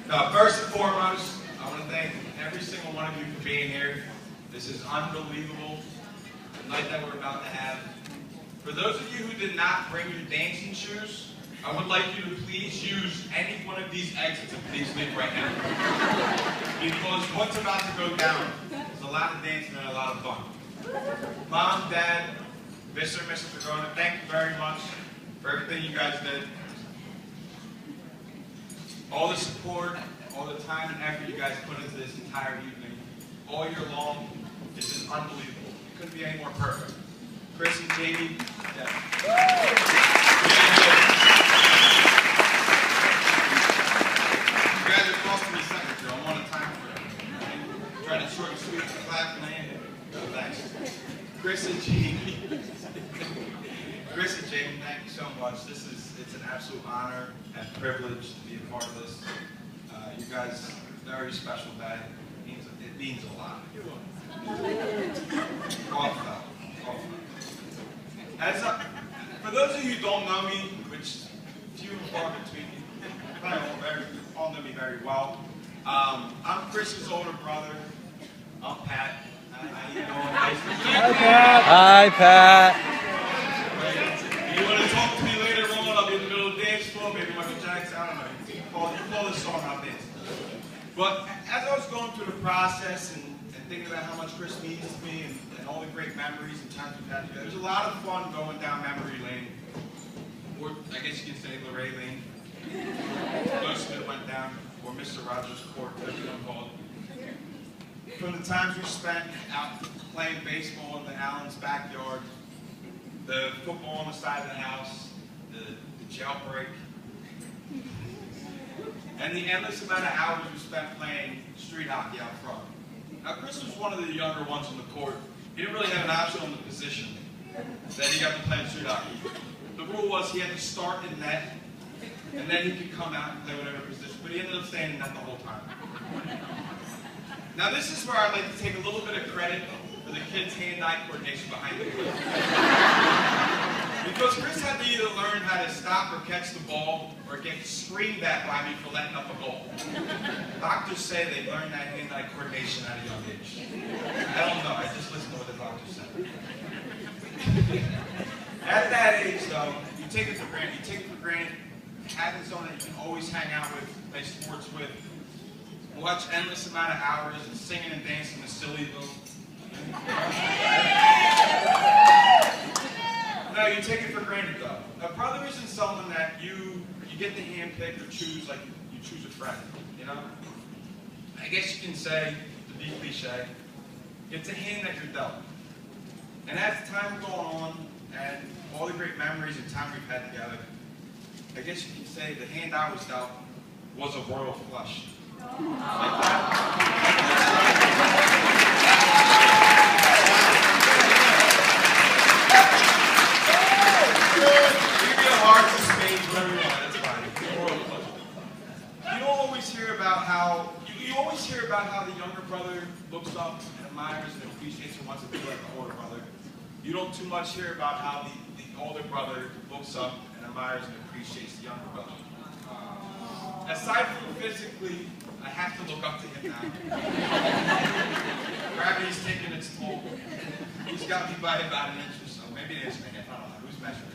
First and foremost, I want to thank every single one of you for being here. This is unbelievable, the night that we're about to have. For those of you who did not bring your dancing shoes, I would like you to please use any one of these exits and please leave right now. Because what's about to go down is a lot of dancing and a lot of fun. Mom, Dad, Mr. and Mrs. Pagrona, thank you very much for everything you guys did. All the support, all the time and effort you guys put into this entire evening, all year long, this is unbelievable. It couldn't be any more perfect. Chris and Jamie, yeah. You guys are costing me seconds, Joe. I'm on a time for it. Trying to short and sweet the clap and land it. No, thanks. Chris and Jamie. Chris and Jamie, thank you so much. It's an absolute honor and privilege to be a part of this. You guys, very special day. It means a lot. For those of you who don't know me, which few and far between, you probably all know me very well. I'm Chris's older brother. I'm Pat. Hi, Pat. You want to talk to me later on? I'll be in the middle of the dance floor, maybe Michael Jackson, I don't know. You call this song out dance. But as I was going through the process and thinking about how much Chris means to me and all the great memories and times we've had together, there's a lot of fun going down memory lane. Or I guess you can say Lorraine Lane. Most of it went down, or Mr. Rogers Court, whatever you want to call it. From the times we spent out playing baseball in the Allen's backyard, the football on the side of the house, the jailbreak, and the endless amount of hours we spent playing street hockey out front. Now, Chris was one of the younger ones on the court. He didn't really have an option on the position that he got to play in street hockey. The rule was he had to start in net, and then he could come out and play whatever position, but he ended up staying in net the whole time. Now, this is where I'd like to take a little bit of credit for the kids' hand-eye coordination behind the goal. Because Chris had to either learn how to stop or catch the ball or get screamed at by me for letting up a goal. Doctors say they learn that hand-eye coordination at a young age. I don't know, I just listen to what the doctors say. At that age, though, you take it for granted. You take it for granted having someone that you can always hang out with, play sports with, watch endless amount of hours and singing and dancing to Sillyville. No, you take it for granted though. A brother isn't someone that you get to handpick or choose like you choose a friend, you know? I guess you can say, to be cliche, it's a hand that you're dealt. And as time goes on and all the great memories and time we've had together, I guess you can say the hand I was dealt was a royal flush. Like that. You always hear about how the younger brother looks up and admires and appreciates and wants to be like the older brother. You don't too much hear about how the older brother looks up and admires and appreciates the younger brother. Aside from physically, I have to look up to him now. Gravity's taking its toll. He's got me by about an inch or so. Maybe an inch and a half. I don't know. Who's measuring?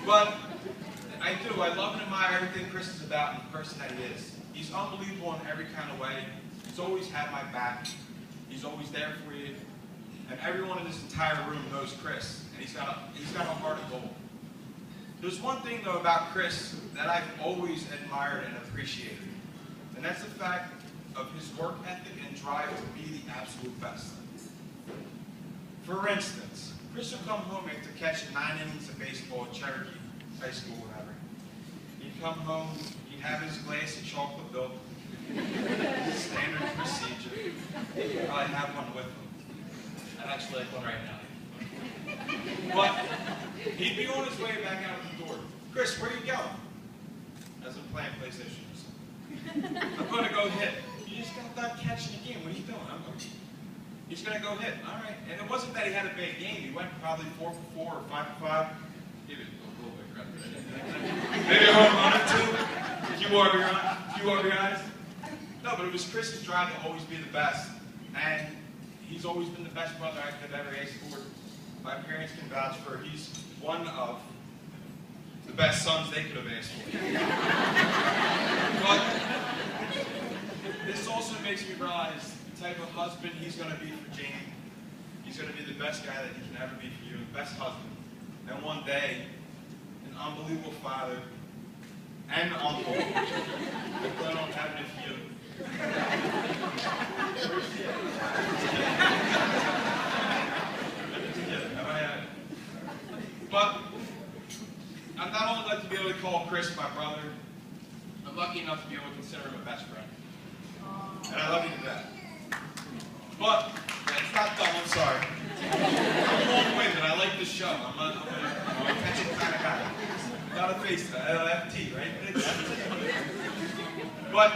But I do. I love and admire everything Chris is about and the person that he is. He's unbelievable in every kind of way. He's always had my back. He's always there for you. And everyone in this entire room knows Chris. And he's got a heart of gold. There's one thing, though, about Chris that I've always admired and appreciated. And that's the fact of his work ethic and drive to be the absolute best. For instance, Chris would come home after catching 9 innings of baseball at Cherokee High School, whatever. He'd come home, he'd have his glass of chocolate milk, standard procedure. He'd probably have one with him. I'd actually like one right now. But he'd be on his way back out the door. Chris, where are you going? As I'm playing PlayStation or something. I'm going to go hit. You just got done catching a game. What are you doing? I'm going to. He's going to go hit. All right. And it wasn't that he had a bad game. He went probably 4 for 4 or 5 for 5. Give it a little bit of credit. Maybe a home run or 2. A few You organized? No, but it was Chris's drive to always be the best. And he's always been the best brother I could have ever asked for. My parents can vouch for he's one of the best sons they could have asked for. But this also makes me realize the type of husband he's going to be for Jamie. He's going to be the best guy that he can ever be for you, the best husband. And one day, an unbelievable father and uncle will plan on having it for you. But I'm not only lucky to be able to call Chris my brother, I'm lucky enough to be able to consider him a best friend. And I love you to death. But it's not done, I'm sorry. I'm long-winded, I like this show. I'm an attention kind of guy. Gotta face that, LFT, right? But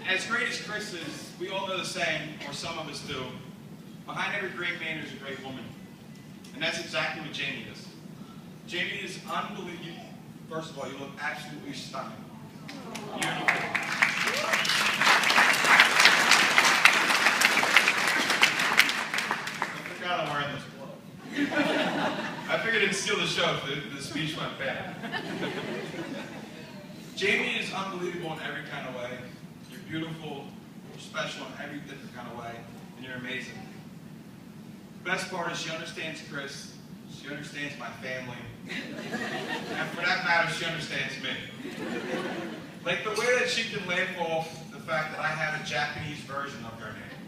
as great as Chris is, we all know the saying, or some of us do, behind every great man is a great woman. And that's exactly what Jamie is. Jamie is unbelievable. First of all, you look absolutely stunning. Beautiful. I forgot I'm wearing this glove. I figured it'd steal the show if the speech went bad. Jamie is unbelievable in every kind of way. You're beautiful, you're special in every different kind of way, and you're amazing. The best part is she understands Chris, she understands my family, and for that matter, she understands me. Like the way that she can laugh off the fact that I have a Japanese version of her name.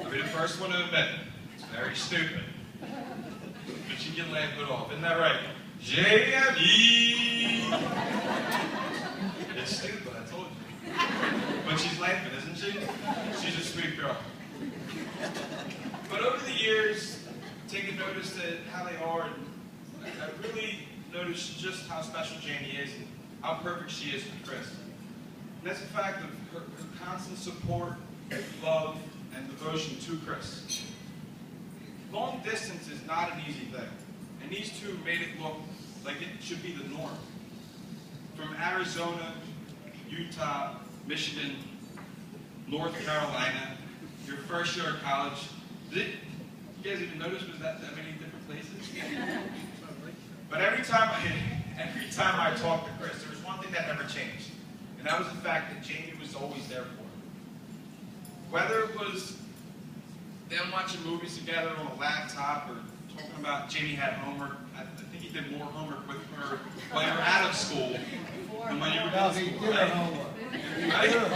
I'll be the first one to admit, it's very stupid. But she can laugh it off, isn't that right? J-M-E! It's stupid, I told you. But she's laughing, isn't she? She's a sweet girl. But over the years, taking notice at how they are, I really noticed just how special Jamie is and how perfect she is for Chris. And that's the fact of her constant support, love, and devotion to Chris. Long distance is not an easy thing, and these two made it look like it should be the norm. From Arizona, Utah, Michigan, North Carolina, your first year of college. You guys even notice was that many different places? But every time I talked to Chris, there was one thing that never changed, and that was the fact that Jamie was always there for him. Whether it was them watching movies together on a laptop or talking about Jamie had homework. I think he did more homework with her while you were out of school than when you were in school. Right?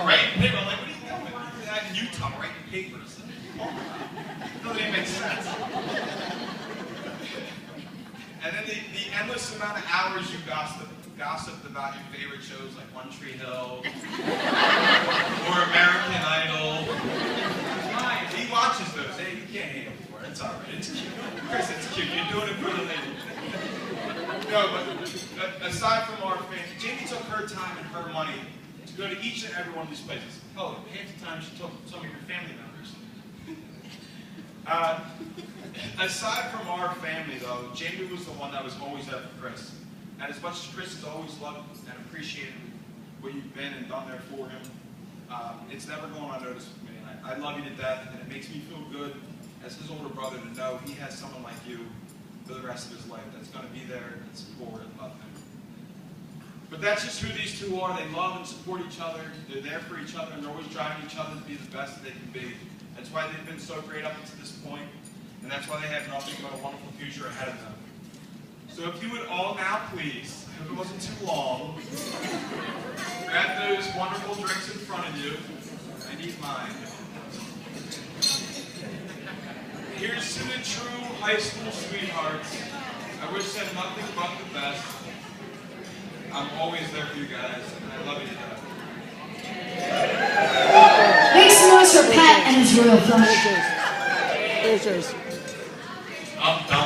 Writing paper. I'm like, what are you doing? That in Utah, writing papers. It doesn't even make sense. And then the endless amount of hours you gossiped about your favorite shows like One Tree Hill or American Idol. He watches those. Hey, you can't hate him for it. It's all right. It's cute. Chris, it's cute. You're doing it for the lady. No, but aside from our family, Jamie took her time and her money to go to each and every one of these places. Oh, half the time she took some of your family members. Aside from our family, though, Jamie was the one that was always there for Chris. And as much as Chris has always loved and appreciated what you've been and done there for him, it's never going unnoticed with me. And I love you to death, and it makes me feel good as his older brother to know he has someone like you for the rest of his life that's going to be there and support and love him. But that's just who these two are. They love and support each other. They're there for each other, and they're always driving each other to be the best that they can be. That's why they've been so great up until this point, and that's why they have nothing but a wonderful future ahead of them. So if you would all now please, if it wasn't too long, grab those wonderful drinks in front of you. I need mine. Here's to the true high school sweethearts. I wish them nothing but the best. I'm always there for you guys, and I love you to death. Make some noise for Pat and his royal flush. Here's yours. I'm done.